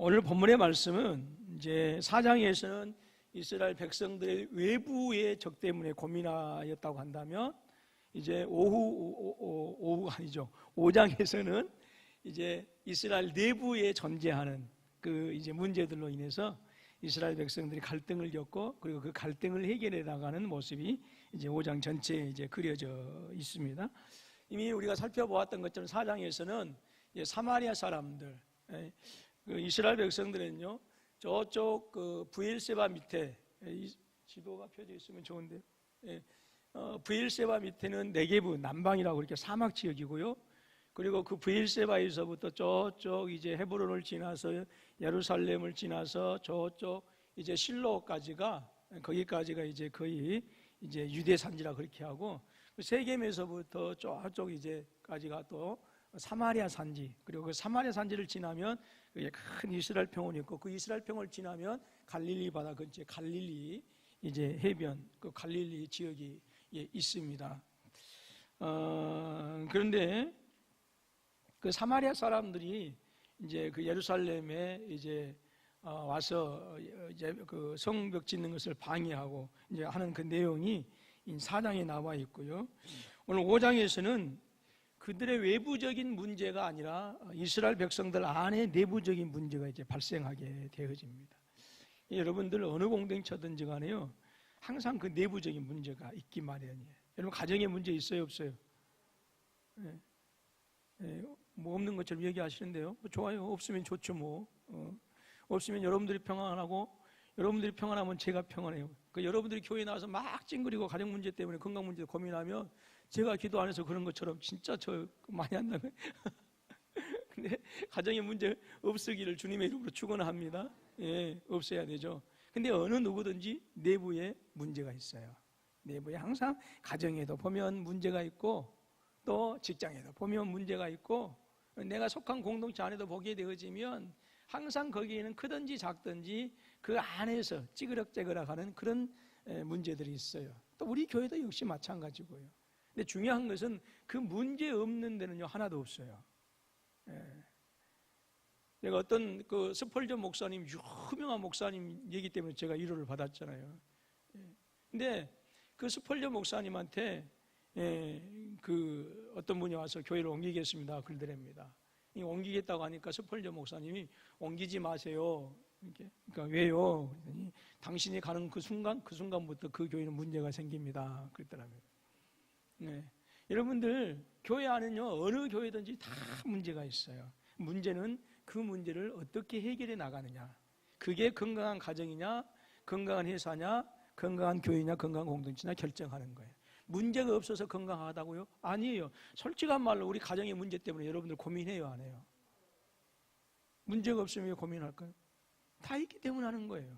오늘 본문의 말씀은 이제 4장에서는 이스라엘 백성들의 외부의 적 때문에 고민하였다고 한다면, 이제 오후가 아니죠. 5장에서는 이제 이스라엘 내부에 존재하는 그 이제 문제들로 인해서 이스라엘 백성들이 갈등을 겪고, 그리고 그 갈등을 해결해 나가는 모습이 이제 5장 전체에 이제 그려져 있습니다. 이미 우리가 살펴보았던 것처럼 4장에서는 사마리아 사람들, 그 이스라엘 백성들은요, 저쪽 그 브엘세바 밑에, 이 지도가 펴져 있으면 좋은데요. 브엘세바 밑에는 네게브 남방이라고 이렇게 사막 지역이고요. 그리고 그 브엘세바에서부터 저쪽 이제 헤브론을 지나서 예루살렘을 지나서 저쪽 이제 실로까지가, 거기까지가 이제 거의 이제 유대 산지라 그렇게 하고, 세겜에서부터 저쪽 이제까지가 또 사마리아 산지, 그리고 그 사마리아 산지를 지나면 큰 이스라엘 평원이 있고, 그 이스라엘 평원을 지나면 갈릴리 바다 근처에 갈릴리 이제 해변, 그 갈릴리 지역이 있습니다. 그런데 그 사마리아 사람들이 이제 그 예루살렘에 이제 와서 이제 그 성벽 짓는 것을 방해하고 이제 하는 그 내용이 4장에 나와 있고요. 오늘 5장에서는 그들의 외부적인 문제가 아니라 이스라엘 백성들 안에 내부적인 문제가 이제 발생하게 되어집니다. 여러분들 어느 공동체든지 간에요, 항상 그 내부적인 문제가 있기 마련이에요. 여러분 가정에 문제 있어요, 없어요? 뭐 없는 것처럼 얘기하시는데요. 뭐 좋아요. 없으면 좋죠, 뭐. 없으면 여러분들이 평안하고, 여러분들이 평안하면 제가 평안해요. 그 여러분들이 교회에 나와서 막 찡그리고 가정 문제 때문에, 건강 문제 고민하면 제가 기도 안 해서 그런 것처럼 진짜 저 많이 한다고요. 근데 가정에 문제 없으기를 주님의 이름으로 축원합니다. 없어야 되죠. 근데 어느 누구든지 내부에 문제가 있어요. 내부에 항상 가정에도 보면 문제가 있고, 또 직장에도 보면 문제가 있고, 내가 속한 공동체 안에도 보게 되어지면 항상 거기에는 크든지 작든지 그 안에서 찌그럭찌그럭하는 그런 문제들이 있어요. 또 우리 교회도 역시 마찬가지고요. 근데 중요한 것은 그 문제 없는 데는요 하나도 없어요. 내가 어떤 그 스펄전 목사님, 유명한 목사님 얘기 때문에 제가 위로를 받았잖아요. 근데 그 스펄전 목사님한테 그 어떤 분이 와서 교회를 옮기겠습니다 그러더랍니다. 옮기겠다고 하니까 스펄전 목사님이 옮기지 마세요. 그러니까 왜요? 당신이 가는 그 순간부터 그 교회는 문제가 생깁니다 그랬더라고요. 여러분들 교회 안에는요 어느 교회든지 다 문제가 있어요. 문제는 그 문제를 어떻게 해결해 나가느냐, 그게 건강한 가정이냐, 건강한 회사냐, 건강한 교회냐, 건강한 공동체냐 결정하는 거예요. 문제가 없어서 건강하다고요? 아니에요. 솔직한 말로 우리 가정의 문제 때문에 여러분들 고민해요, 안 해요? 문제가 없으면 왜 고민할까요? 다 있기 때문에 하는 거예요.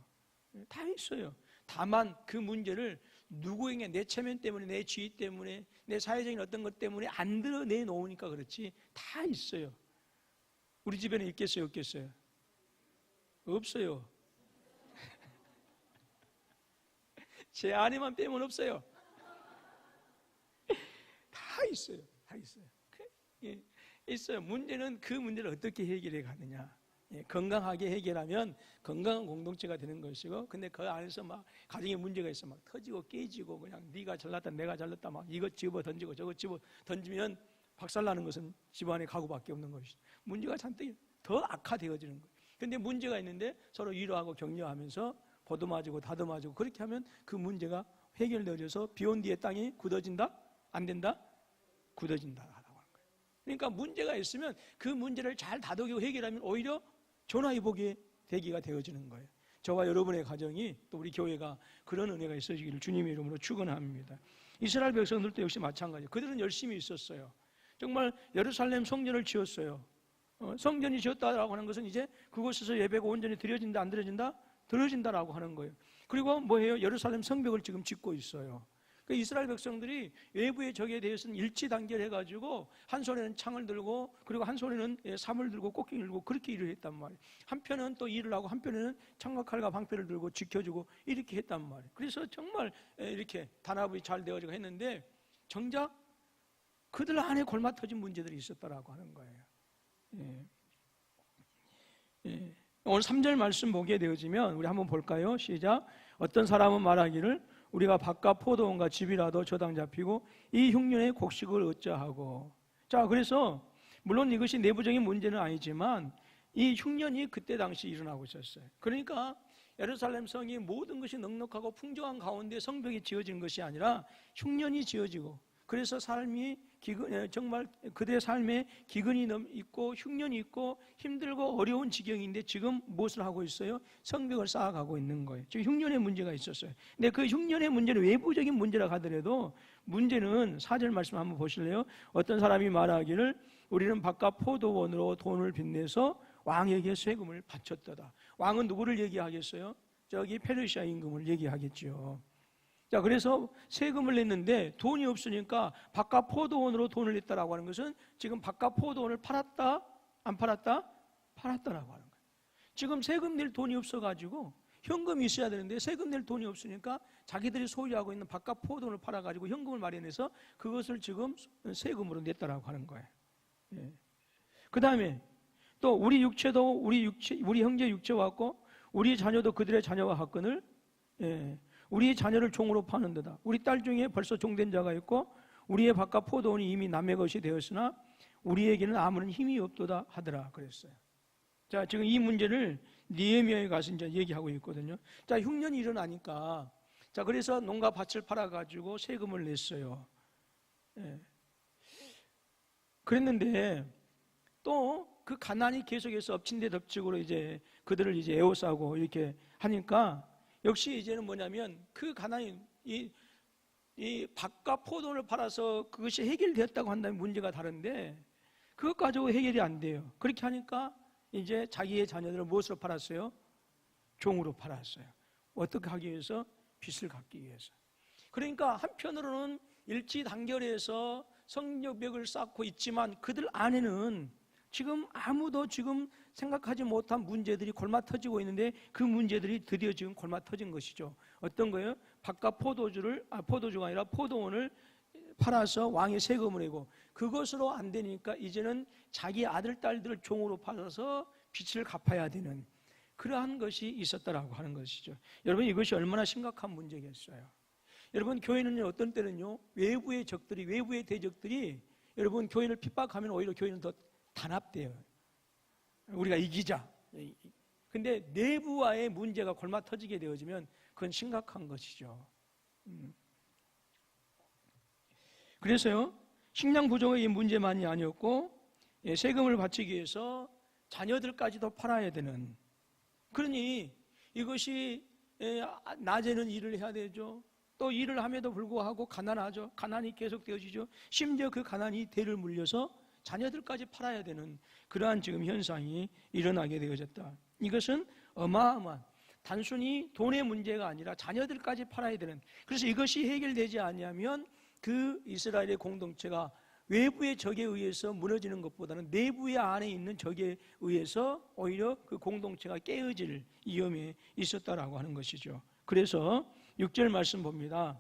다 있어요. 다만 그 문제를 누구에게, 내 체면 때문에, 내 지위 때문에, 내 사회적인 어떤 것 때문에 안 드러내놓으니까 그렇지 다 있어요. 우리 집에는 있겠어요, 없겠어요? 없어요. 제 아내만 빼면 없어요. 다 있어요. 다 있어요. 있어요. 문제는 그 문제를 어떻게 해결해 가느냐. 건강하게 해결하면 건강한 공동체가 되는 것이고, 근데 그 안에서 막 가정에 문제가 있어 막 터지고 깨지고, 그냥 네가 잘났다 내가 잘났다 막 이것 집어 던지고 저것 집어 던지면 박살나는 것은 집안의 가구밖에 없는 것이죠. 문제가 잔뜩 더 악화되어지는 거예요. 근데 문제가 있는데 서로 위로하고 격려하면서 보듬어주고 다듬어주고 그렇게 하면 그 문제가 해결되어져서 비온 뒤에 땅이 굳어진다? 안 된다? 굳어진다 하라고 하는 거예요. 그러니까 문제가 있으면 그 문제를 잘 다독이고 해결하면 오히려 전화위복이 되기가 되어지는 거예요. 저와 여러분의 가정이, 또 우리 교회가 그런 은혜가 있어지기를 주님의 이름으로 축원합니다. 이스라엘 백성들도 역시 마찬가지예요. 그들은 열심히 있었어요. 정말 예루살렘 성전을 지었어요. 성전이 지었다라고 하는 것은 이제 그곳에서 예배가 온전히 드려진다 안 드려진다? 드려진다라고 하는 거예요. 그리고 뭐예요? 예루살렘 성벽을 지금 짓고 있어요. 그 이스라엘 백성들이 외부의 적에 대해서는 일치단결해가지고 한 손에는 창을 들고, 그리고 한 손에는 삼을 들고 꽃갱이를 들고 그렇게 일을 했단 말이에요. 한편은 또 일을 하고 한편에는 창과 칼과 방패를 들고 지켜주고 이렇게 했단 말이에요. 그래서 정말 이렇게 단합이 잘 되어지고 했는데, 정작 그들 안에 골마 터진 문제들이 있었다라고 하는 거예요. 오늘 3절 말씀 보게 되어지면 우리 한번 볼까요? 시작. 어떤 사람은 말하기를 우리가 바깥 포도원과 집이라도 저당 잡히고 이 흉년의 곡식을 어쩌하고. 자, 그래서 물론 이것이 내부적인 문제는 아니지만 이 흉년이 그때 당시 일어나고 있었어요. 그러니까 예루살렘 성이 모든 것이 넉넉하고 풍성한 가운데 성벽이 지어진 것이 아니라 흉년이 지어지고, 그래서 삶이 정말 그들의 삶에 기근이 있고 흉년이 있고 힘들고 어려운 지경인데 지금 무엇을 하고 있어요? 성벽을 쌓아가고 있는 거예요. 지금 흉년의 문제가 있었어요. 근데 그 흉년의 문제는 외부적인 문제라 하더라도 문제는 4절 말씀 한번 보실래요? 어떤 사람이 말하기를 우리는 바깥 포도원으로 돈을 빚내서 왕에게 세금을 바쳤도다. 왕은 누구를 얘기하겠어요? 저기 페르시아 임금을 얘기하겠죠. 자, 그래서 세금을 냈는데 돈이 없으니까 바깥 포도원으로 돈을 냈다라고 하는 것은 지금 바깥 포도원을 팔았다? 안 팔았다? 팔았다라고 하는 거예요. 지금 세금 낼 돈이 없어가지고 현금이 있어야 되는데 세금 낼 돈이 없으니까 자기들이 소유하고 있는 바깥 포도원을 팔아가지고 현금을 마련해서 그것을 지금 세금으로 냈다라고 하는 거예요. 예. 그 다음에 또 우리 육체도 우리 형제 육체와 같고 우리 자녀도 그들의 자녀와 같거늘 우리 자녀를 종으로 파는 데다. 우리 딸 중에 벌써 종된 자가 있고 우리의 바깥 포도원이 이미 남의 것이 되었으나 우리에게는 아무런 힘이 없도다 하더라 그랬어요. 자, 지금 이 문제를 느헤미야에 가서 이제 얘기하고 있거든요. 자, 흉년이 일어나니까 자, 그래서 농가 밭을 팔아가지고 세금을 냈어요. 그랬는데 또 그 가난이 계속해서 엎친 데 덮치고로 이제 그들을 이제 에워싸고 이렇게 하니까 역시 이제는 뭐냐면 그 가난이 이 바깥 포도원을 팔아서 그것이 해결되었다고 한다면 문제가 다른데 그것 가지고 해결이 안 돼요. 그렇게 하니까 이제 자기의 자녀들을 무엇으로 팔았어요? 종으로 팔았어요. 어떻게 하기 위해서? 빚을 갚기 위해서. 그러니까 한편으로는 일치단결해서 성벽을 쌓고 있지만 그들 안에는 지금 아무도 지금 생각하지 못한 문제들이 골마 터지고 있는데 그 문제들이 드디어 지금 골마 터진 것이죠. 어떤 거예요? 바깥 포도주가 아니라 포도원을 팔아서 왕의 세금을 내고 그것으로 안 되니까 이제는 자기 아들, 딸들을 종으로 팔아서 빚을 갚아야 되는 그러한 것이 있었다라고 하는 것이죠. 여러분, 이것이 얼마나 심각한 문제겠어요. 여러분, 교회는 어떤 때는요, 외부의 대적들이 여러분 교회를 핍박하면 오히려 교회는 더 단합돼요. 우리가 이기자. 근데 내부와의 문제가 골마 터지게 되어지면 그건 심각한 것이죠. 그래서요, 식량 부족의 문제만이 아니었고 세금을 바치기 위해서 자녀들까지도 팔아야 되는, 그러니 이것이 낮에는 일을 해야 되죠. 또 일을 함에도 불구하고 가난하죠. 가난이 계속되어지죠. 심지어 그 가난이 대를 물려서 자녀들까지 팔아야 되는 그러한 지금 현상이 일어나게 되어졌다. 이것은 어마어마한, 단순히 돈의 문제가 아니라 자녀들까지 팔아야 되는, 그래서 이것이 해결되지 않으면 그 이스라엘의 공동체가 외부의 적에 의해서 무너지는 것보다는 내부의 안에 있는 적에 의해서 오히려 그 공동체가 깨어질 위험이 있었다라고 하는 것이죠. 그래서 6절 말씀 봅니다.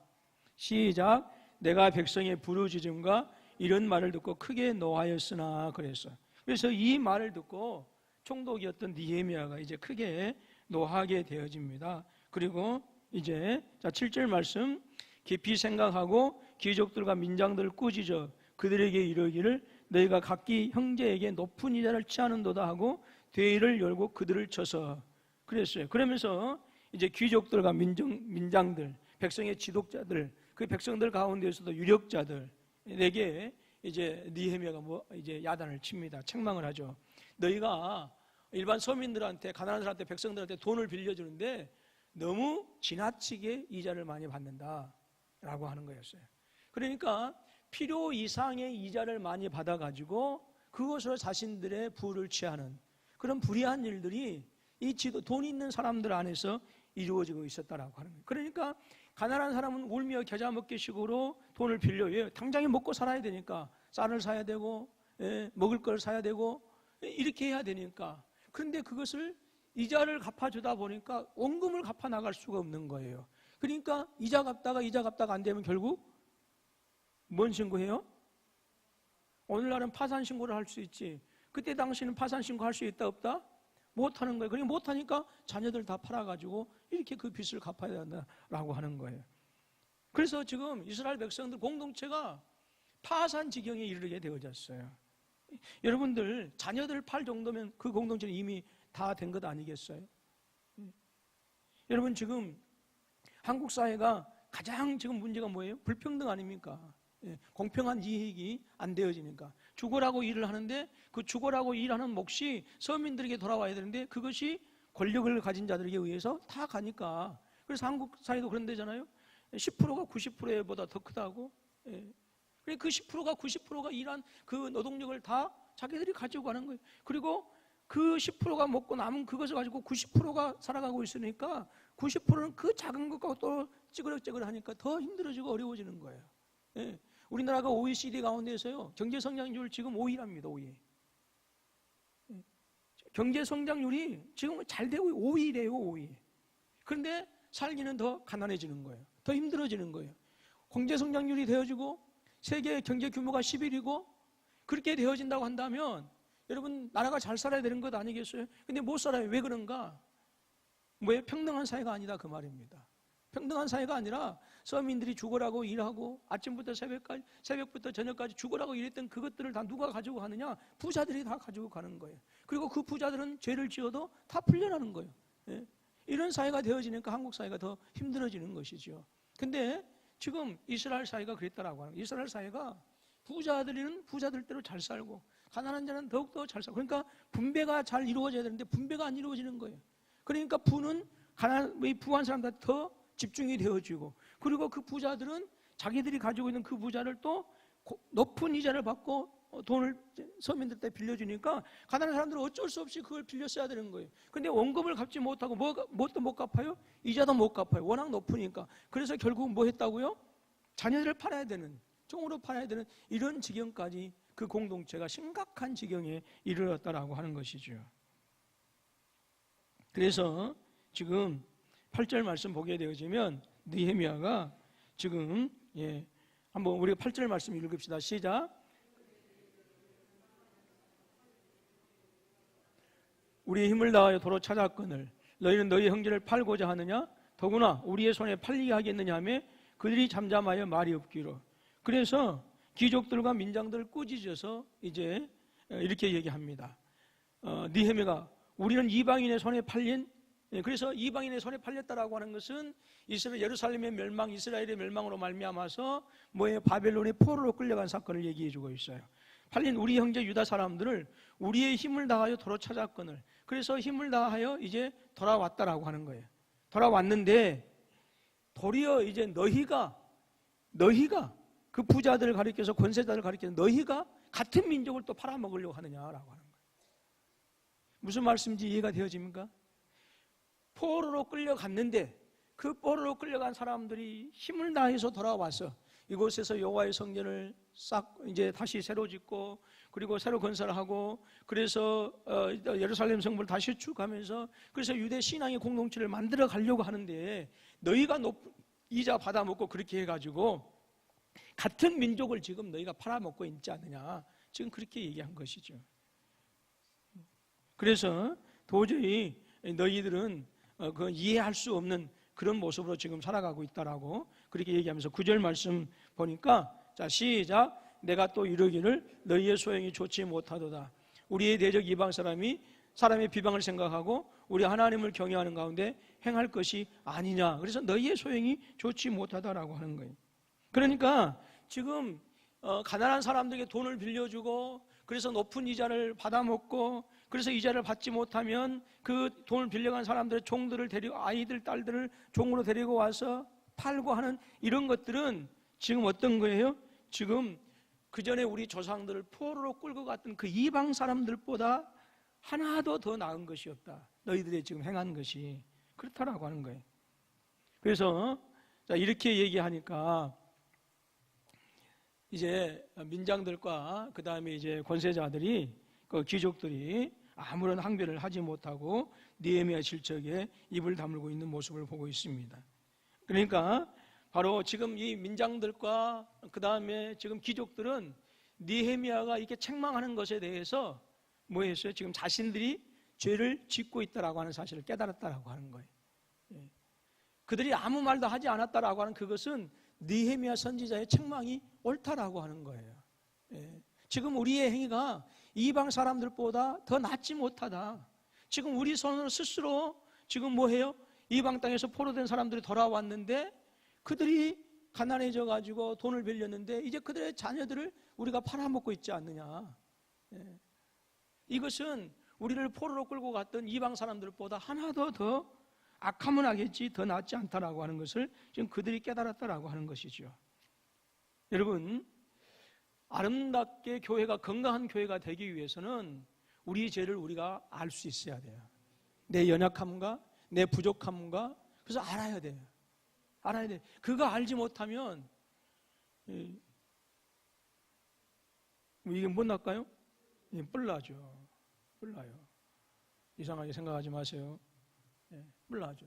시작. 내가 백성의 부르짖음과 이런 말을 듣고 크게 노하였으나 그랬어. 그래서 이 말을 듣고 총독이었던 느헤미야가 이제 크게 노하게 되어집니다. 그리고 이제 7절 말씀, 깊이 생각하고 귀족들과 민장들을 꾸짖어 그들에게 이르기를 너희가 각기 형제에게 높은 이자를 취하는도다 하고 대의를 열고 그들을 쳐서 그랬어요. 그러면서 이제 귀족들과 민장들, 백성의 지도자들, 그 백성들 가운데에서도 유력자들에게 이제 느헤미야가 이제 야단을 칩니다. 책망을 하죠. 너희가 일반 서민들한테, 가난한 사람한테, 백성들한테 돈을 빌려주는데 너무 지나치게 이자를 많이 받는다라고 하는 거였어요. 그러니까 필요 이상의 이자를 많이 받아가지고 그것으로 자신들의 부를 취하는 그런 불의한 일들이 이 돈 있는 사람들 안에서 이루어지고 있었다라고 하는 거예요. 그러니까 가난한 사람은 울며 겨자 먹기 식으로 돈을 빌려요. 당장에 먹고 살아야 되니까 쌀을 사야 되고 먹을 걸 사야 되고 이렇게 해야 되니까. 그런데 그것을 이자를 갚아주다 보니까 원금을 갚아 나갈 수가 없는 거예요. 그러니까 이자 갚다가 안 되면 결국 뭔 신고해요? 오늘날은 파산 신고를 할 수 있지. 그때 당시는 파산 신고 할 수 있다 없다? 못하는 거예요. 그러니까 못하니까 자녀들 다 팔아가지고 이렇게 그 빚을 갚아야 된다라고 하는 거예요. 그래서 지금 이스라엘 백성들 공동체가 파산 지경에 이르게 되어졌어요. 여러분들 자녀들 팔 정도면 그 공동체는 이미 다 된 것 아니겠어요? 여러분 지금 한국 사회가 가장 지금 문제가 뭐예요? 불평등 아닙니까? 공평한 이익이 안 되어지니까 죽어라고 일을 하는데 그 죽어라고 일하는 몫이 서민들에게 돌아와야 되는데 그것이 권력을 가진 자들에게 의해서 다 가니까 그래서 한국 사회도 그런 데잖아요. 10%가 90%보다 더 크다고. 그 10%가 90%가 일한 그 노동력을 다 자기들이 가지고 가는 거예요. 그리고 그 10%가 먹고 남은 그것을 가지고 90%가 살아가고 있으니까 90%는 그 작은 것과 또 찌그러찌그러 하니까 더 힘들어지고 어려워지는 거예요. 우리나라가 OECD 가운데서요 경제 성장률 지금 5위랍니다. 5위. 경제 성장률이 지금 잘 되고 5위래요. 5위. 그런데 살기는 더 가난해지는 거예요. 더 힘들어지는 거예요. 경제 성장률이 되어지고 세계 경제 규모가 10위이고 그렇게 되어진다고 한다면 여러분 나라가 잘 살아야 되는 것 아니겠어요? 근데 못 살아요. 왜 그런가? 왜 평등한 사회가 아니다 그 말입니다. 평등한 사회가 아니라 서민들이 죽으라고 일하고 아침부터 새벽부터 저녁까지 죽으라고 일했던 그것들을 다 누가 가지고 가느냐? 부자들이 다 가지고 가는 거예요. 그리고 그 부자들은 죄를 지어도 다 풀려나는 거예요. 이런 사회가 되어지니까 한국 사회가 더 힘들어지는 것이죠. 근데 지금 이스라엘 사회가 그랬다라고 하는 거예요. 이스라엘 사회가 부자들은 부자들대로 잘 살고 가난한 자는 더욱더 잘 살고 그러니까 분배가 잘 이루어져야 되는데 분배가 안 이루어지는 거예요. 그러니까 부는 부한 사람들한테 더 집중이 되어지고 그리고 그 부자들은 자기들이 가지고 있는 그 부자를 또 높은 이자를 받고 돈을 서민들한테 빌려주니까 가난한 사람들은 어쩔 수 없이 그걸 빌려 써야 되는 거예요. 그런데 원금을 갚지 못하고 뭣도 못 갚아요? 이자도 못 갚아요. 워낙 높으니까. 그래서 결국 뭐 했다고요? 자녀들을 팔아야 되는, 종으로 팔아야 되는 이런 지경까지 그 공동체가 심각한 지경에 이르렀다라고 하는 것이죠. 그래서 지금 8절 말씀 보게 되어지면 느헤미야가 지금 한번 우리가 8절 말씀 읽읍시다. 시작. 우리의 힘을 다하여 도로 찾았거늘 너희는 너희 형제를 팔고자 하느냐? 더구나 우리의 손에 팔리게 하겠느냐 하며 그들이 잠잠하여 말이 없기로. 그래서 귀족들과 민장들을 꾸짖어서 이제 이렇게 얘기합니다. 느헤미야가 우리는 이방인의 손에 팔린 그래서 이방인의 손에 팔렸다라고 하는 것은 예루살렘의 멸망, 이스라엘의 멸망으로 말미암아서 바벨론의 포로로 끌려간 사건을 얘기해주고 있어요. 팔린 우리 형제 유다 사람들을 우리의 힘을 다하여 도로 찾았거늘 그래서 힘을 다하여 이제 돌아왔다라고 하는 거예요. 돌아왔는데 도리어 이제 너희가 그 부자들을 가리켜서 권세자들을 가리켜서 너희가 같은 민족을 또 팔아먹으려고 하느냐라고 하는 거예요. 무슨 말씀인지 이해가 되어집니까? 포로로 끌려갔는데 그 포로로 끌려간 사람들이 힘을 다해서 돌아와서 이곳에서 여호와의 성전을 싹 이제 다시 새로 짓고 그리고 새로 건설을 하고 그래서 예루살렘 성문을 다시 쭉 가면서 그래서 유대 신앙의 공동체를 만들어 가려고 하는데 너희가 이자 받아먹고 그렇게 해가지고 같은 민족을 지금 너희가 팔아먹고 있지 않느냐 지금 그렇게 얘기한 것이죠. 그래서 도저히 너희들은 그 이해할 수 없는 그런 모습으로 지금 살아가고 있다라고 그렇게 얘기하면서 9절 말씀 보니까 자 시작 내가 또 이르기를 너희의 소용이 좋지 못하도다 우리의 대적 이방 사람이 사람의 비방을 생각하고 우리 하나님을 경외하는 가운데 행할 것이 아니냐 그래서 너희의 소용이 좋지 못하다라고 하는 거예요. 그러니까 지금 가난한 사람들에게 돈을 빌려주고 그래서 높은 이자를 받아먹고 그래서 이자를 받지 못하면 그 돈을 빌려간 사람들의 종들을 데리고 아이들, 딸들을 종으로 데리고 와서 팔고 하는 이런 것들은 지금 어떤 거예요? 지금 그 전에 우리 조상들을 포로로 끌고 갔던 그 이방 사람들보다 하나도 더 나은 것이 없다. 너희들이 지금 행한 것이 그렇다라고 하는 거예요. 그래서 이렇게 얘기하니까 이제 민장들과 그 다음에 이제 권세자들이 그 귀족들이 아무런 항변을 하지 못하고 느헤미야 질적에 입을 다물고 있는 모습을 보고 있습니다. 그러니까 바로 지금 이 민장들과 그 다음에 지금 귀족들은 느헤미야가 이렇게 책망하는 것에 대해서 뭐 했어요? 지금 자신들이 죄를 짓고 있다라고 하는 사실을 깨달았다라고 하는 거예요. 예. 그들이 아무 말도 하지 않았다라고 하는 그것은 느헤미야 선지자의 책망이 옳다라고 하는 거예요. 예. 지금 우리의 행위가 이방 사람들보다 더 낫지 못하다. 지금 우리 손으로 스스로 지금 뭐해요? 이방 땅에서 포로된 사람들이 돌아왔는데 그들이 가난해져 가지고 돈을 빌렸는데 이제 그들의 자녀들을 우리가 팔아먹고 있지 않느냐. 예. 이것은 우리를 포로로 끌고 갔던 이방 사람들보다 하나도 더 악하면 하겠지 더 낫지 않다라고 하는 것을 지금 그들이 깨달았다라고 하는 것이죠. 여러분, 아름답게 교회가 건강한 교회가 되기 위해서는 우리 죄를 우리가 알 수 있어야 돼요. 내 연약함과 내 부족함과 그래서 알아야 돼요. 알아야 돼. 그거 알지 못하면 이게 못 날까요? 뿔나죠. 뿔나요. 이상하게 생각하지 마세요. 뿔나죠.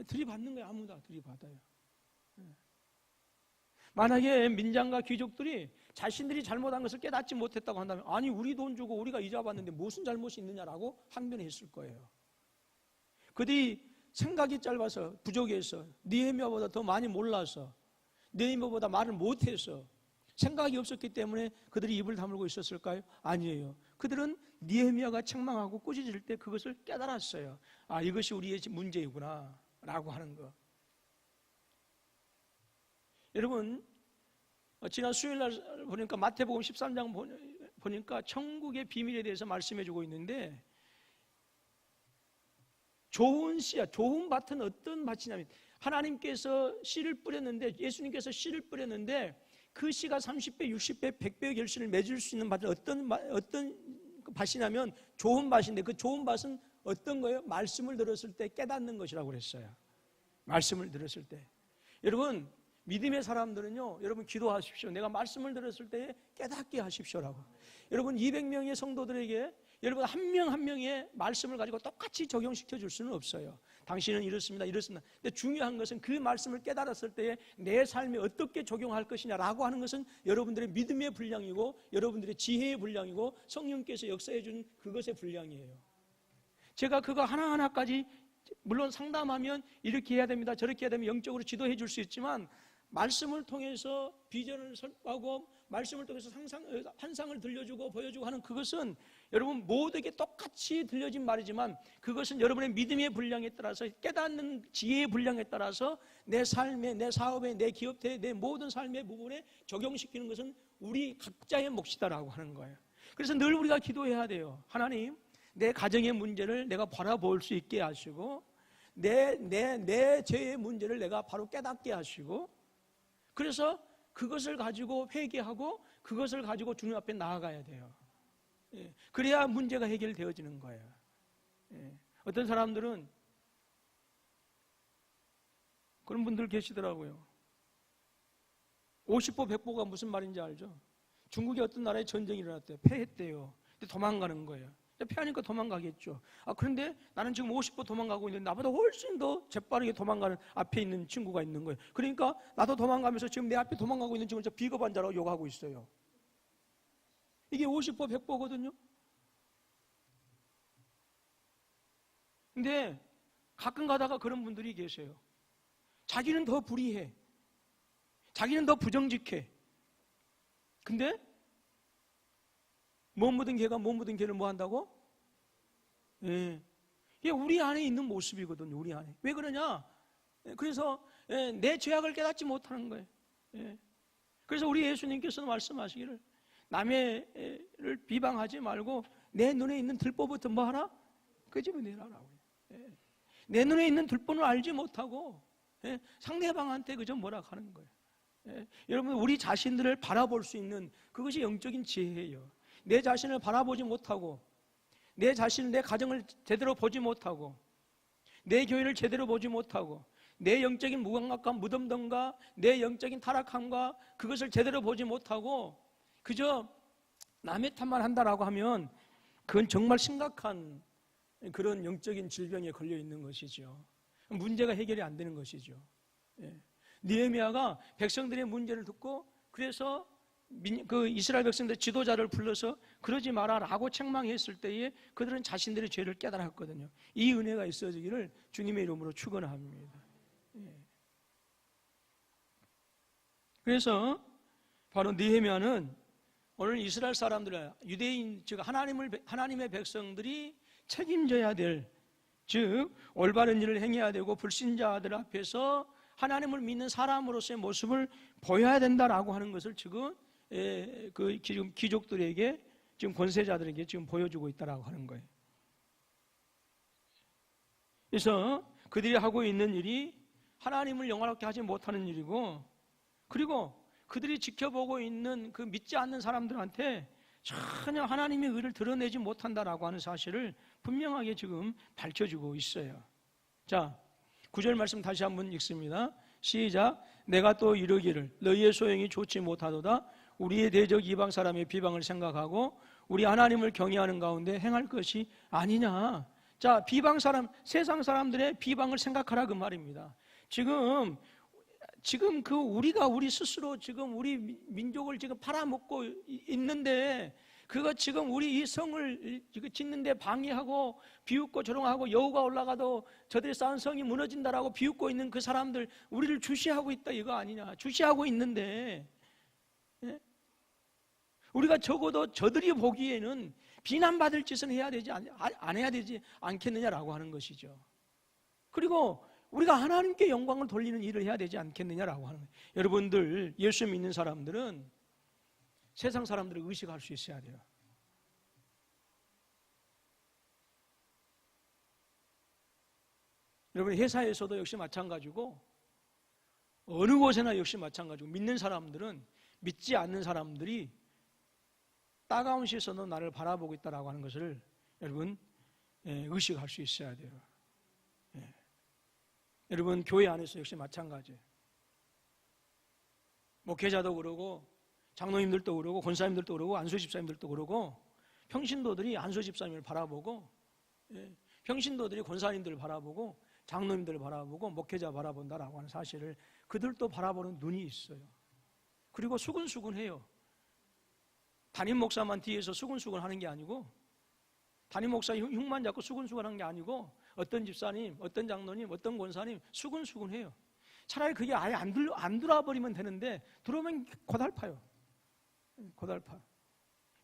들이받는 거예요. 아무나 들이받아요. 만약에 민장과 귀족들이 자신들이 잘못한 것을 깨닫지 못했다고 한다면 아니 우리 돈 주고 우리가 이자 받는데 무슨 잘못이 있느냐라고 항변했을 거예요. 그들이 생각이 짧아서 부족해서 느헤미야보다 더 많이 몰라서 느헤미야보다 말을 못해서 생각이 없었기 때문에 그들이 입을 다물고 있었을까요? 아니에요. 그들은 느헤미야가 책망하고 꾸짖을 때 그것을 깨달았어요. 아, 이것이 우리의 문제이구나 라고 하는 거. 여러분, 지난 수요일날 보니까 마태복음 13장 보니까 천국의 비밀에 대해서 말씀해주고 있는데 좋은 씨앗, 좋은 밭은 어떤 밭이냐면 하나님께서 씨를 뿌렸는데 예수님께서 씨를 뿌렸는데 그 씨가 30배, 60배, 100배의 결실을 맺을 수 있는 밭은 어떤 밭이냐면 좋은 밭인데 그 좋은 밭은 어떤 거예요? 말씀을 들었을 때 깨닫는 것이라고 그랬어요. 말씀을 들었을 때. 여러분, 믿음의 사람들은요, 여러분 기도하십시오. 내가 말씀을 들었을 때 깨닫게 하십시오라고. 여러분 200명의 성도들에게 여러분 한 명 한 명의 말씀을 가지고 똑같이 적용시켜 줄 수는 없어요. 당신은 이렇습니다, 이렇습니다. 근데 중요한 것은 그 말씀을 깨달았을 때에 내 삶에 어떻게 적용할 것이냐라고 하는 것은 여러분들의 믿음의 분량이고 여러분들의 지혜의 분량이고 성령께서 역사해 준 그것의 분량이에요. 제가 그거 하나하나까지 물론 상담하면 이렇게 해야 됩니다, 저렇게 해야 됩니다, 영적으로 지도해 줄 수 있지만 말씀을 통해서 비전을 설파하고 말씀을 통해서 환상을 들려주고 보여주고 하는 그것은 여러분 모두에게 똑같이 들려진 말이지만 그것은 여러분의 믿음의 분량에 따라서 깨닫는 지혜의 분량에 따라서 내 삶에, 내 사업에, 내 기업에, 내 모든 삶의 부분에 적용시키는 것은 우리 각자의 몫이다라고 하는 거예요. 그래서 늘 우리가 기도해야 돼요. 하나님, 내 가정의 문제를 내가 바라볼 수 있게 하시고 내 죄의 문제를 내가 바로 깨닫게 하시고 그래서 그것을 가지고 회개하고 그것을 가지고 주님 앞에 나아가야 돼요. 그래야 문제가 해결되어지는 거예요. 어떤 사람들은 그런 분들 계시더라고요. 50보 100보가 무슨 말인지 알죠? 중국의 어떤 나라에 전쟁이 일어났대요. 패했대요. 근데 도망가는 거예요. 패하니까 도망가겠죠. 그런데 나는 지금 50보 도망가고 있는데 나보다 훨씬 더 재빠르게 도망가는 앞에 있는 친구가 있는 거예요. 그러니까 나도 도망가면서 지금 내 앞에 도망가고 있는 친구를 비겁한 자라고 욕하고 있어요. 이게 50보 100보거든요. 근데 가끔 가다가 그런 분들이 계세요. 자기는 더 불의해. 자기는 더 부정직해. 근데 못 묻은 개가 못 묻은 개를 뭐 한다고? 이게 우리 안에 있는 모습이거든요. 우리 안에. 왜 그러냐? 그래서 내 죄악을 깨닫지 못하는 거예요. 그래서 우리 예수님께서는 말씀하시기를 남의를 비방하지 말고 내 눈에 있는 들보부터 뭐 하라? 끄집어내라라고. 내 눈에 있는 들보는 알지 못하고 상대방한테 그저 뭐라 하는 거예요. 여러분 우리 자신들을 바라볼 수 있는 그것이 영적인 지혜예요. 내 자신을 바라보지 못하고 내 자신을, 내 가정을 제대로 보지 못하고 내 교회를 제대로 보지 못하고 내 영적인 무감각과 무덤덤과 내 영적인 타락함과 그것을 제대로 보지 못하고 그저 남의 탓만 한다라고 하면 그건 정말 심각한 그런 영적인 질병에 걸려 있는 것이죠. 문제가 해결이 안 되는 것이죠. 느헤미야가 백성들의 문제를 듣고 그래서 그 이스라엘 백성들 지도자를 불러서 그러지 마라라고 책망했을 때에 그들은 자신들의 죄를 깨달았거든요. 이 은혜가 있어지기를 주님의 이름으로 축원합니다. 그래서 바로 느헤미야는 오늘 이스라엘 사람들, 유대인 즉 하나님의 백성들이 책임져야 될, 즉 올바른 일을 행해야 되고 불신자들 앞에서 하나님을 믿는 사람으로서의 모습을 보여야 된다라고 하는 것을 지금 지금 귀족들에게, 지금 권세자들에게 지금 보여주고 있다라고 하는 거예요. 그래서 그들이 하고 있는 일이 하나님을 영화롭게 하지 못하는 일이고, 그리고 그들이 지켜보고 있는 그 믿지 않는 사람들한테 전혀 하나님의 의를 드러내지 못한다라고 하는 사실을 분명하게 지금 밝혀주고 있어요. 자, 9절 말씀 다시 한번 읽습니다. 시작. 내가 또 이르기를 너희의 소용이 좋지 못하도다. 우리의 대적 이방 사람의 비방을 생각하고 우리 하나님을 경외하는 가운데 행할 것이 아니냐. 자, 비방 사람, 세상 사람들의 비방을 생각하라 그 말입니다. 지금 그 우리가 우리 스스로 지금 우리 민족을 지금 팔아먹고 있는데, 그거 지금 우리 이 성을 짓는데 방해하고 비웃고 조롱하고 여우가 올라가도 저들이 쌓은 성이 무너진다라고 비웃고 있는 그 사람들, 우리를 주시하고 있다 이거 아니냐. 주시하고 있는데, 예? 우리가 적어도 저들이 보기에는 비난받을 짓은 해야 되지 안 해야 되지 않겠느냐라고 하는 것이죠. 그리고 우리가 하나님께 영광을 돌리는 일을 해야 되지 않겠느냐라고 하는 거예요. 여러분들, 예수 믿는 사람들은 세상 사람들을 의식할 수 있어야 돼요. 여러분, 회사에서도 역시 마찬가지고 어느 곳에나 역시 마찬가지고, 믿는 사람들은 믿지 않는 사람들이 따가운 시선으로 나를 바라보고 있다라고 하는 것을 여러분 의식할 수 있어야 돼요. 여러분, 교회 안에서 역시 마찬가지예요. 목회자도 그러고 장로님들도 그러고 권사님들도 그러고 안수 집사님들도 그러고 평신도들이 안수 집사님을 바라보고, 평신도들이 권사님들을 바라보고 장로님들을 바라보고 목회자 바라본다라고 하는 사실을 그들도 바라보는 눈이 있어요. 그리고 수근수근해요. 담임 목사만 뒤에서 수근수근 하는 게 아니고, 담임 목사 흉만 잡고 수근수근 하는 게 아니고, 어떤 집사님, 어떤 장로님, 어떤 권사님 수근수근해요. 차라리 그게 아예 안 들어와버리면 되는데 들어오면 고달파요. 고달파.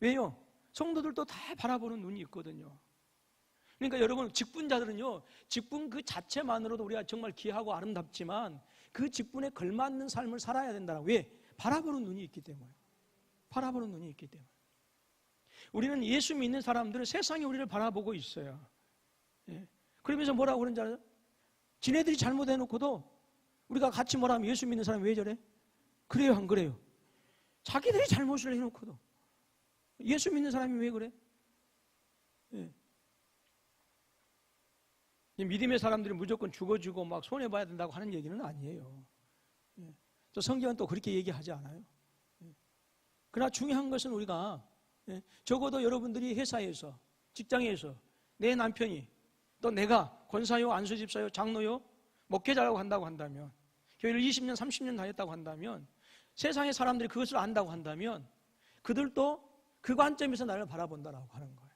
왜요? 성도들도 다 바라보는 눈이 있거든요. 그러니까 여러분, 직분자들은요, 직분 그 자체만으로도 우리가 정말 귀하고 아름답지만 그 직분에 걸맞는 삶을 살아야 된다라고. 왜? 바라보는 눈이 있기 때문에. 바라보는 눈이 있기 때문에. 우리는 예수 믿는 사람들은 세상이 우리를 바라보고 있어요. 그러면서 뭐라고 그러는지 알아요? 지네들이 잘못해놓고도 우리가 같이 뭐라 하면 예수 믿는 사람이 왜 저래? 그래요, 안 그래요? 자기들이 잘못을 해놓고도 예수 믿는 사람이 왜 그래? 믿음의 사람들이 무조건 죽어주고 막 손해봐야 된다고 하는 얘기는 아니에요. 저 성경은 또 그렇게 얘기하지 않아요. 그러나 중요한 것은 우리가 적어도 여러분들이 회사에서, 직장에서 내 남편이, 또 내가 권사요, 안수집사요, 장로요, 목회자라고 한다고 한다면, 교회를 20년, 30년 다녔다고 한다면, 세상의 사람들이 그것을 안다고 한다면 그들도 그 관점에서 나를 바라본다라고 하는 거예요.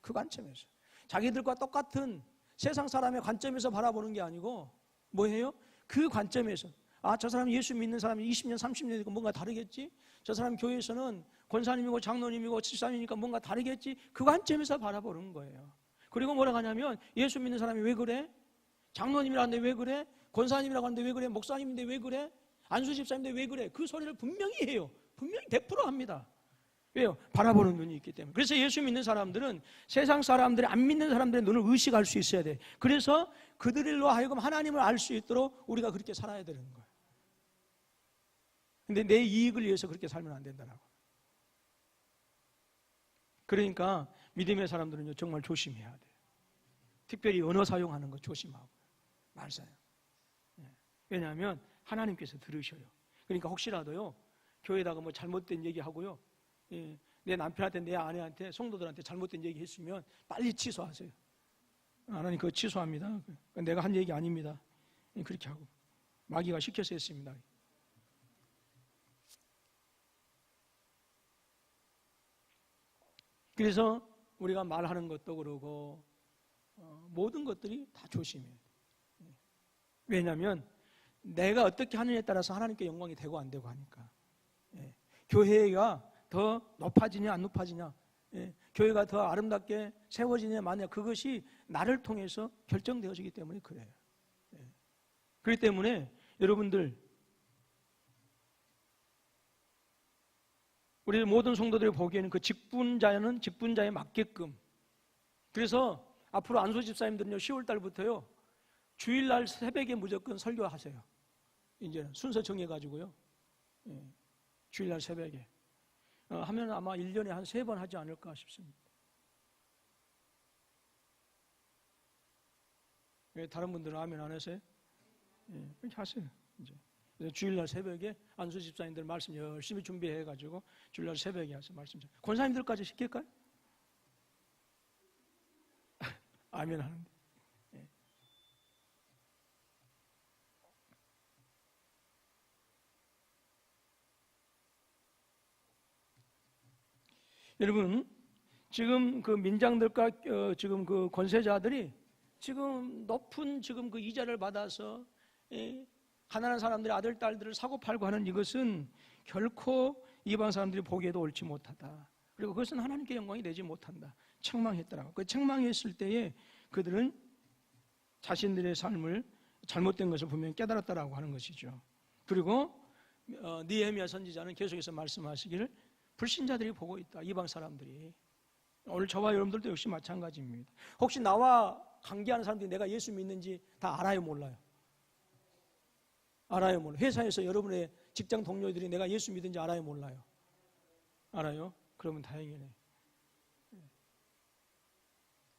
그 관점에서. 자기들과 똑같은 세상 사람의 관점에서 바라보는 게 아니고 뭐예요? 그 관점에서. 아, 저 사람 예수 믿는 사람이 20년, 30년이니까 뭔가 다르겠지? 저 사람 교회에서는 권사님이고 장로님이고 집사님이니까 뭔가 다르겠지? 그 관점에서 바라보는 거예요. 그리고 뭐라고 하냐면, 예수 믿는 사람이 왜 그래? 장로님이라고 하는데 왜 그래? 권사님이라고 하는데 왜 그래? 목사님인데 왜 그래? 안수 집사님인데 왜 그래? 그 소리를 분명히 해요. 분명히 100% 합니다. 왜요? 바라보는 눈이 있기 때문에. 그래서 예수 믿는 사람들은 세상 사람들이, 안 믿는 사람들의 눈을 의식할 수 있어야 돼. 그래서 그들로 하여금 하나님을 알 수 있도록 우리가 그렇게 살아야 되는 거예요. 근데 내 이익을 위해서 그렇게 살면 안 된다라고. 그러니까 믿음의 사람들은 정말 조심해야 돼요. 특별히 언어 사용하는 거 조심하고 말 사용. 왜냐하면 하나님께서 들으셔요. 그러니까 혹시라도요, 교회에다가 뭐 잘못된 얘기하고요, 내 남편한테, 내 아내한테, 성도들한테 잘못된 얘기 했으면 빨리 취소하세요. 하나님 그거 취소합니다. 내가 한 얘기 아닙니다. 그렇게 하고 마귀가 시켜서 했습니다. 그래서 우리가 말하는 것도 그러고 모든 것들이 다 조심해야 돼. 왜냐하면 내가 어떻게 하느냐에 따라서 하나님께 영광이 되고 안 되고 하니까. 교회가 더 높아지냐 안 높아지냐, 교회가 더 아름답게 세워지냐 마냐, 그것이 나를 통해서 결정되어지기 때문에 그래요. 그렇기 때문에 여러분들, 우리 모든 성도들이 보기에는 그 직분자는 직분자에 맞게끔, 그래서 앞으로 안소 집사님들은요 10월 달부터요 주일날 새벽에 무조건 설교하세요. 이제 순서 정해가지고요, 주일날 새벽에 하면 아마 1년에 한 3번 하지 않을까 싶습니다. 왜 다른 분들은 아멘 안 하세요? 그렇게 하세요. 이제 주일날 새벽에 안수 집사님들 말씀 열심히 준비해가지고 주일날 새벽에 하세요. 말씀. 권사님들까지 시킬까요? 아멘 하는데. 여러분, 지금 그 민장들과 지금 그 권세자들이 지금 높은 지금 그 이자를 받아서 가난한 사람들의 아들, 딸들을 사고 팔고 하는 이것은 결코 이방 사람들이 보기에도 옳지 못하다. 그리고 그것은 하나님께 영광이 되지 못한다. 책망했더라고. 그 책망했을 때에 그들은 자신들의 삶을 잘못된 것을 분명히 깨달았다라고 하는 것이죠. 그리고 느헤미야 선지자는 계속해서 말씀하시기를 불신자들이 보고 있다. 이방 사람들이. 오늘 저와 여러분들도 역시 마찬가지입니다. 혹시 나와 관계하는 사람들이 내가 예수 믿는지 다 알아요, 몰라요? 알아요, 몰라요? 회사에서 여러분의 직장 동료들이 내가 예수 믿는지 알아요, 몰라요? 알아요? 그러면 다행이네.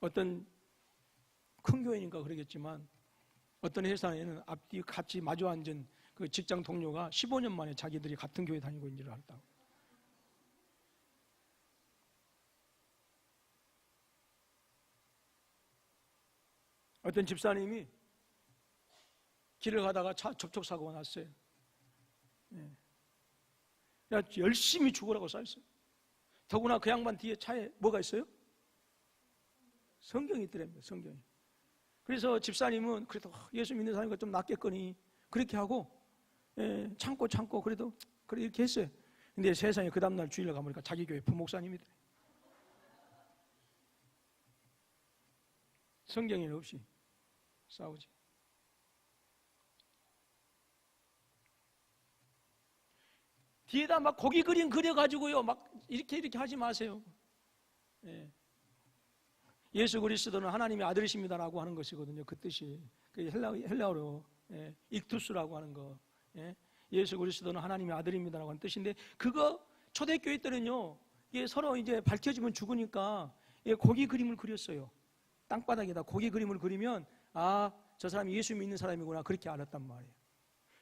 어떤 큰 교회니까 그러겠지만 어떤 회사에는 앞뒤 같이 마주 앉은 그 직장 동료가 15년 만에 자기들이 같은 교회 다니고 있는 줄 알았다고. 어떤 집사님이 길을 가다가 차 접촉사고가 났어요. 열심히 죽으라고 써있어요. 더구나 그 양반 뒤에 차에 뭐가 있어요? 성경이 있더랍니다. 성경이. 그래서 집사님은 그래도 예수 믿는 사람이니까 좀 낫겠거니 그렇게 하고 참고 그래도 그래 이렇게 했어요. 근데 세상에 그 다음날 주일날 가보니까 자기 교회 부목사님이더래. 성경이 없이 싸우지. 뒤에다 막 고기 그림 그려가지고요 막 이렇게 하지 마세요. 예수 그리스도는 하나님의 아들이십니다라고 하는 것이거든요. 그 뜻이 그 헬라어로 익투스라고 하는 거. 예수 그리스도는 하나님의 아들입니다라고 하는 뜻인데, 그거 초대교회 때는요 이게 서로 이제 밝혀지면 죽으니까 고기 그림을 그렸어요. 땅바닥에다 고기 그림을 그리면 저 사람이 예수 믿는 사람이구나 그렇게 알았단 말이에요.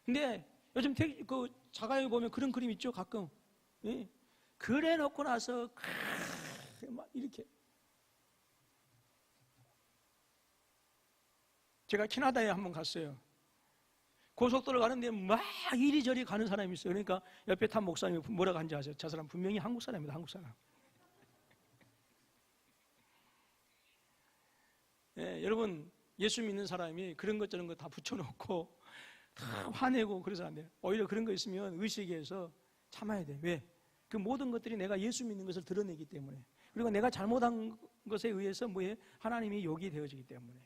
근데 요즘 그 자가에 보면 그런 그림 있죠 가끔. 그래 놓고 나서 막 이렇게. 제가 캐나다에 한번 갔어요. 고속도로 가는데 막 이리저리 가는 사람이 있어요. 그러니까 옆에 탄 목사님이 뭐라고 한지 아세요? 저 사람 분명히 한국 사람입니다. 한국 사람. 여러분, 예수 믿는 사람이 그런 것 저런 거 다 붙여놓고 다 화내고 그래서 안 돼요. 오히려 그런 거 있으면 의식에서 참아야 돼. 왜? 그 모든 것들이 내가 예수 믿는 것을 드러내기 때문에, 그리고 내가 잘못한 것에 의해서 하나님이 욕이 되어지기 때문에.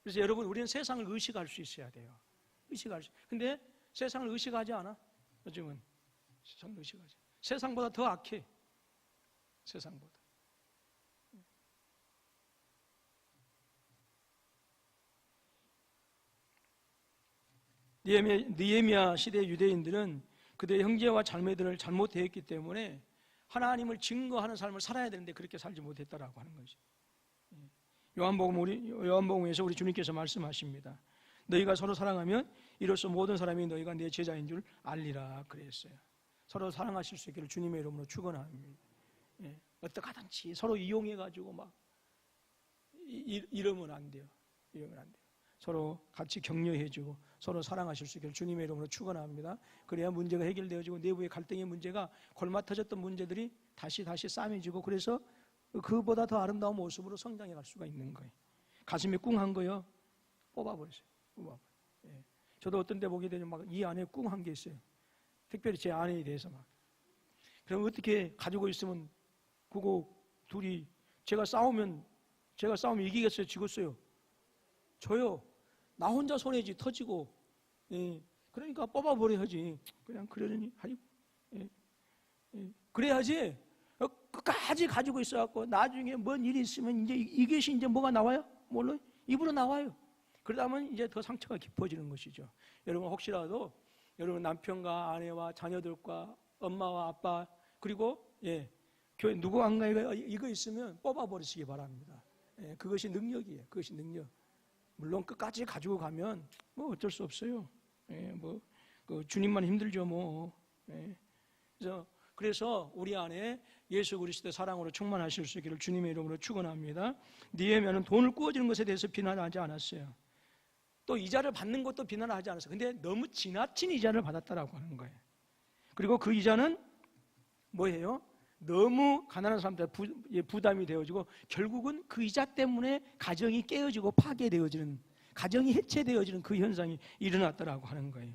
그래서 여러분, 우리는 세상을 의식할 수 있어야 돼요. 근데 세상을 의식하지 않아. 요즘은 세상을 의식하지. 세상보다 더 악해. 세상보다. 느헤미야 시대 유대인들은 그들의 형제와 자매들을 잘못 대했기 때문에 하나님을 증거하는 삶을 살아야 되는데 그렇게 살지 못했다라고 하는 거죠. 요한복음에서 우리 주님께서 말씀하십니다. 너희가 서로 사랑하면 이로써 모든 사람이 너희가 내 제자인 줄 알리라 그랬어요. 서로 사랑하실 수 있기를 주님의 이름으로 축원합니다. 어떻게 하든지 서로 이용해가지고 막 이러면 안 돼요. 이러면 안 돼요. 서로 같이 격려해주고 서로 사랑하실 수 있기를 주님의 이름으로 축원합니다. 그래야 문제가 해결되어지고 내부의 갈등의 문제가 골마 터졌던 문제들이 다시 싸매지고, 그래서 그보다 더 아름다운 모습으로 성장해 갈 수가 있는 거예요. 가슴이 꿍한 거요, 뽑아버리세요. 예. 저도 어떤 데 보게 되면 막 이 안에 꿍한 게 있어요. 특별히 제 아내에 대해서 막. 그럼 어떻게 가지고 있으면 그거 둘이 제가 싸우면 이기겠어요? 지겠어요? 저요. 나 혼자 손해지 터지고. 예. 그러니까 뽑아버려야지. 그냥 그러려니 하니. 예. 예. 그래야지. 끝까지 가지고 있어갖고 나중에 뭔 일이 있으면 이제 이것이 이제 뭐가 나와요? 물론 입으로 나와요. 그러다 보면 이제 더 상처가 깊어지는 것이죠. 여러분 혹시라도 여러분 남편과 아내와 자녀들과 엄마와 아빠 그리고 교회 누구 한가위가 이거 있으면 뽑아버리시기 바랍니다. 그것이 능력이에요. 그것이 능력. 물론 끝까지 가지고 가면 뭐 어쩔 수 없어요. 그 주님만 힘들죠 뭐. 그래서 우리 안에 예수 그리스도의 사랑으로 충만하실 수 있기를 주님의 이름으로 축원합니다. 느헤미야는 돈을 꾸어주는 것에 대해서 비난하지 않았어요. 또 이자를 받는 것도 비난하지 않았어요. 근데 너무 지나친 이자를 받았다라고 하는 거예요. 그리고 그 이자는 뭐예요? 너무 가난한 사람들 부담이 되어지고 결국은 그 이자 때문에 가정이 깨어지고 파괴되어지는, 가정이 해체되어지는 그 현상이 일어났다라고 하는 거예요.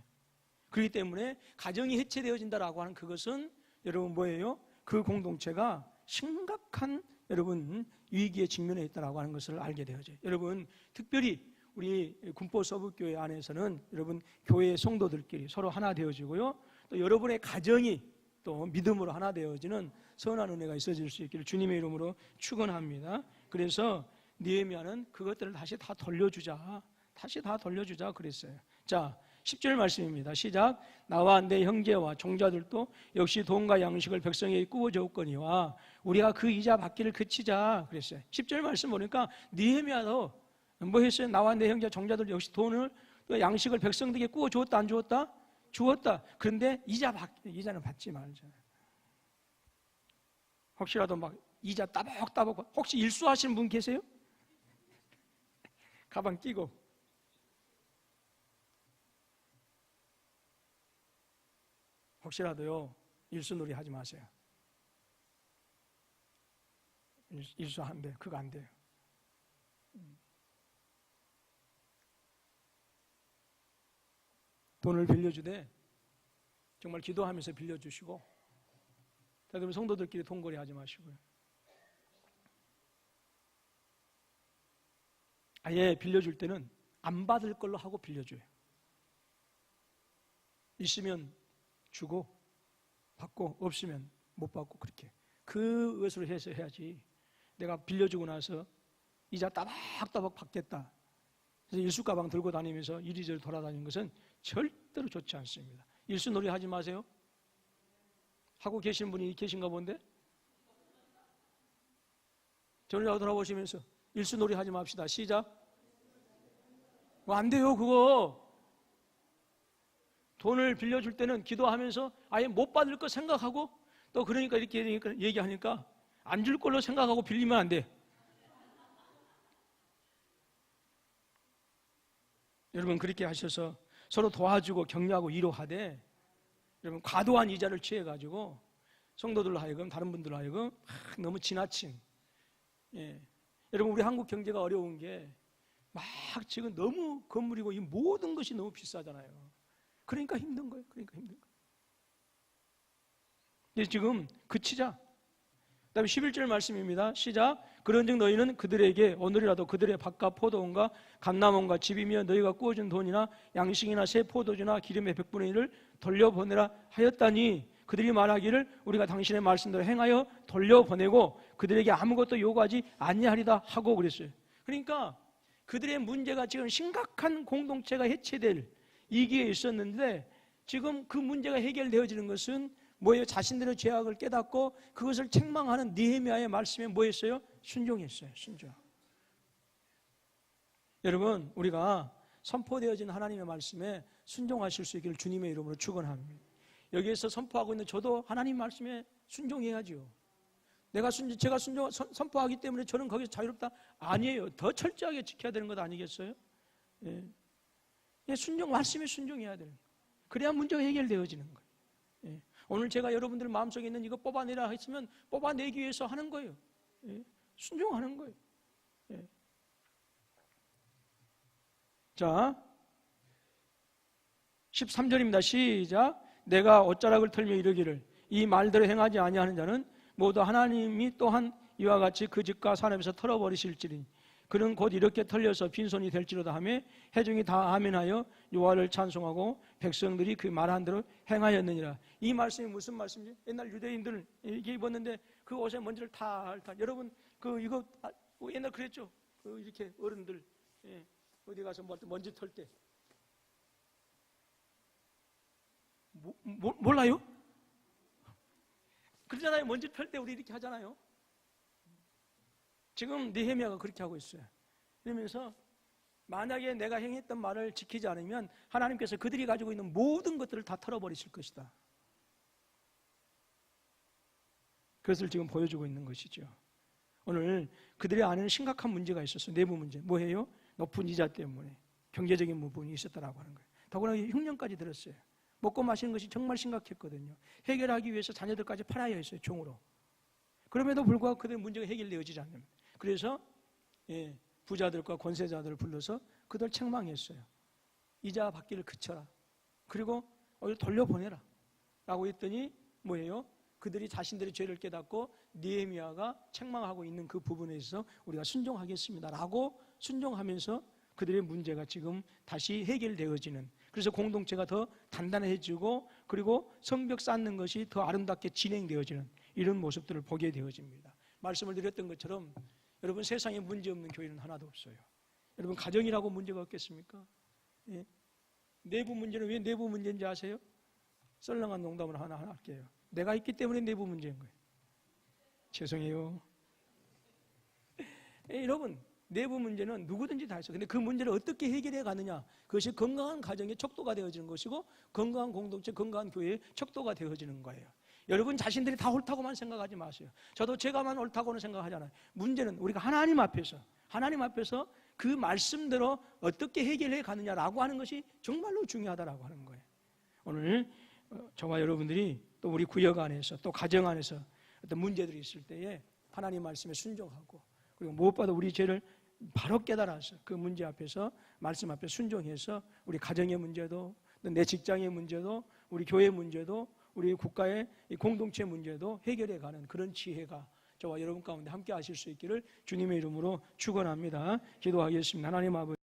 그렇기 때문에 가정이 해체되어진다라고 하는 그것은 여러분 뭐예요? 그 공동체가 심각한 여러분 위기에 직면해 있다라고 하는 것을 알게 되어져요. 여러분 특별히 우리 군포 서북교회 안에서는 여러분 교회 성도들끼리 서로 하나 되어지고요. 또 여러분의 가정이 또 믿음으로 하나 되어지는 선한 은혜가 있어질 수 있기를 주님의 이름으로 축원합니다. 그래서 느헤미야는 그것들을 다시 다 돌려주자 그랬어요. 자, 10절 말씀입니다. 시작. 나와 내 형제와 종자들도 역시 돈과 양식을 백성에게 꾸어줬거니와 우리가 그 이자 받기를 그치자 그랬어요. 10절 말씀 보니까 느헤미야도 뭐 했어요? 나와 내 형제 종자들 역시 돈을 양식을 백성들에게 꾸어주었다 안 주었다? 주었다. 그런데 이자는 받지 말자. 혹시라도 막 이자 따박따박 혹시 일수하시는 분 계세요? 가방 끼고 혹시라도요 일수놀이 하지 마세요. 일수 안 돼요. 그거 안 돼요. 돈을 빌려주되 정말 기도하면서 빌려주시고 그러면 성도들끼리 돈거래 하지 마시고요. 아예 빌려줄 때는 안 받을 걸로 하고 빌려줘요. 있으면 주고 받고 없으면 못 받고 그렇게 그것으로 해서 해야지. 내가 빌려주고 나서 이자 따박따박 받겠다. 그래서 일수 가방 들고 다니면서 이리저리 돌아다니는 것은 절대로 좋지 않습니다. 일수놀이 하지 마세요. 하고 계신 분이 계신가 본데? 저를 돌아보시면서 일수놀이 하지 맙시다. 시작. 뭐 안 돼요 그거. 돈을 빌려줄 때는 기도하면서 아예 못 받을 거 생각하고 또 그러니까 이렇게 얘기하니까 안 줄 걸로 생각하고 빌리면 안 돼. 여러분 그렇게 하셔서 서로 도와주고 격려하고 위로하되 여러분 과도한 이자를 취해가지고 성도들로 하여금 다른 분들로 하여금 너무 지나친 여러분 우리 한국 경제가 어려운 게 막 지금 너무 건물이고 이 모든 것이 너무 비싸잖아요. 그러니까 힘든 거예요. 근데 지금 그치자. 그 다음에 11절 말씀입니다. 시작. 그런즉 너희는 그들에게 오늘이라도 그들의 밭과 포도원과 감람원과 집이며 너희가 꾸어준 돈이나 양식이나 새 포도주나 기름의 100분의 1을 돌려보내라 하였다니 그들이 말하기를 우리가 당신의 말씀대로 행하여 돌려보내고 그들에게 아무것도 요구하지 아니하리다 하고 그랬어요. 그러니까 그들의 문제가 지금 심각한 공동체가 해체될 위기에 있었는데 지금 그 문제가 해결되어지는 것은 뭐예요? 자신들의 죄악을 깨닫고 그것을 책망하는 느헤미야의 말씀에 뭐였어요? 순종했어요. 순종. 여러분 우리가 선포되어진 하나님의 말씀에 순종하실 수 있기를 주님의 이름으로 축원합니다. 여기에서 선포하고 있는 저도 하나님 말씀에 순종해야죠. 제가 선포하기 때문에 저는 거기서 자유롭다? 아니에요. 더 철저하게 지켜야 되는 것 아니겠어요? 말씀에 순종해야 되는 거예요. 그래야 문제가 해결되어지는 거예요. 오늘 제가 여러분들 마음속에 있는 이거 뽑아내라 했으면 뽑아내기 위해서 하는 거예요. 예, 순종하는 거예요. 예. 자, 13절입니다. 시작. 내가 옷자락을 털며 이르기를 이 말대로 행하지 아니하는 자는 모두 하나님이 또한 이와 같이 그 집과 산업에서 털어버리실지니 그는 곧 이렇게 털려서 빈손이 될지로다 하며 회중이 다 아멘하여 여호와를 찬송하고 백성들이 그 말한 대로 행하였느니라. 이 말씀이 무슨 말씀이죠? 옛날 유대인들 이게 입었는데 그 옷에 먼지를 다 여러분 이거 옛날 그랬죠? 이렇게 어른들 예, 어디 가서 먼지 털 때 몰라요? 그러잖아요. 먼지 털 때 우리 이렇게 하잖아요. 지금 느헤미야가 그렇게 하고 있어요. 그러면서 만약에 내가 행했던 말을 지키지 않으면 하나님께서 그들이 가지고 있는 모든 것들을 다 털어버리실 것이다. 그것을 지금 보여주고 있는 것이죠. 오늘 그들의 안에는 심각한 문제가 있었어요. 내부 문제. 뭐예요? 높은 이자 때문에 경제적인 부분이 있었다라고 하는 거예요. 더구나 흉년까지 들었어요. 먹고 마시는 것이 정말 심각했거든요. 해결하기 위해서 자녀들까지 팔아야 했어요. 종으로. 그럼에도 불구하고 그들의 문제가 해결되어지지 않는. 그래서 부자들과 권세자들을 불러서 그들 책망했어요. 이자 받기를 그쳐라. 그리고 돌려보내라. 라고 했더니 뭐예요? 그들이 자신들의 죄를 깨닫고 느헤미야가 책망하고 있는 그 부분에 있어서 우리가 순종하겠습니다. 라고 순종하면서 그들의 문제가 지금 다시 해결되어지는, 그래서 공동체가 더 단단해지고 그리고 성벽 쌓는 것이 더 아름답게 진행되어지는 이런 모습들을 보게 되어집니다. 말씀을 드렸던 것처럼 여러분 세상에 문제없는 교회는 하나도 없어요. 여러분 가정이라고 문제가 없겠습니까? 예. 내부 문제는 왜 내부 문제인지 아세요? 썰렁한 농담을 하나 할게요. 내가 있기 때문에 내부 문제인 거예요. 죄송해요. 여러분 내부 문제는 누구든지 다 있어요. 근데 그 문제를 어떻게 해결해 가느냐, 그것이 건강한 가정의 척도가 되어지는 것이고 건강한 공동체, 건강한 교회의 척도가 되어지는 거예요. 여러분 자신들이 다 옳다고만 생각하지 마세요. 저도 제가만 옳다고는 생각하잖아요. 문제는 우리가 하나님 앞에서 그 말씀대로 어떻게 해결해 가느냐라고 하는 것이 정말로 중요하다라고 하는 거예요. 오늘 저와 여러분들이 또 우리 구역 안에서 또 가정 안에서 어떤 문제들이 있을 때에 하나님 말씀에 순종하고, 그리고 무엇보다 우리 죄를 바로 깨달아서 그 문제 앞에서 말씀 앞에 순종해서 우리 가정의 문제도, 내 직장의 문제도, 우리 교회 문제도, 우리 국가의 공동체 문제도 해결해가는 그런 지혜가 저와 여러분 가운데 함께 하실 수 있기를 주님의 이름으로 축원합니다. 기도하겠습니다. 하나님 아버지,